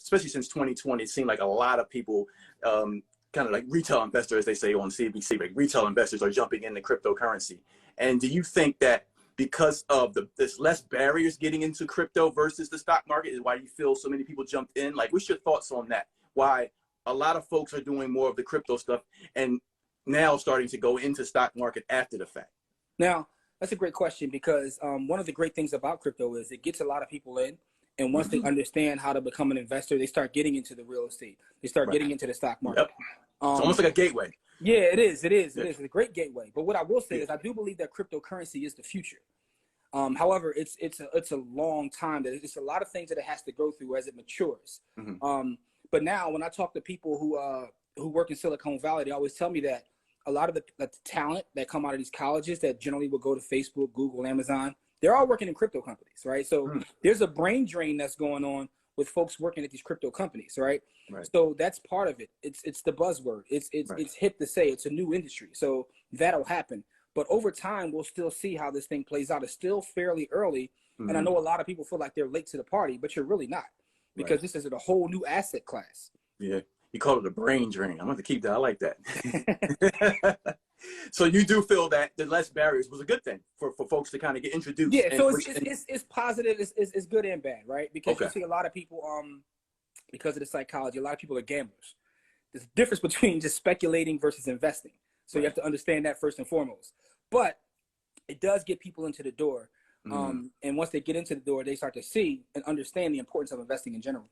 especially since 2020, it seemed like a lot of people, kind of like retail investors, they say on CBC, like retail investors are jumping into cryptocurrency. And do you think that because of there's less barriers getting into crypto versus the stock market is why you feel so many people jumped in? Like, what's your thoughts on that? Why a lot of folks are doing more of the crypto stuff and now starting to go into stock market after the fact? Now, that's a great question because one of the great things about crypto is it gets a lot of people in. And once they understand how to become an investor, they start getting into the real estate. They start getting into the stock market. Yep. It's almost like a gateway. Yeah, it is. It is. It is. It's a great gateway. But what I will say is I do believe that cryptocurrency is the future. However, it's a long time. That it's a lot of things that it has to go through as it matures. But now when I talk to people who work in Silicon Valley, they always tell me that a lot of the talent that come out of these colleges that generally will go to Facebook, Google, Amazon, they're all working in crypto companies, right? So there's a brain drain that's going on with folks working at these crypto companies, right? So that's part of it. It's the buzzword. It's hip to say it's a new industry. So that'll happen. But over time, we'll still see how this thing plays out. It's still fairly early. And I know a lot of people feel like they're late to the party, but you're really not because this is a whole new asset class. Yeah. You call it a brain drain. I'm going to keep that. I like that. So you do feel that the less barriers was a good thing for folks to kind of get introduced. Yeah, so it's positive, it's good and bad, right? Because you see a lot of people, because of the psychology, a lot of people are gamblers. There's a difference between just speculating versus investing. So you have to understand that first and foremost. But it does get people into the door. And once they get into the door, they start to see and understand the importance of investing in general.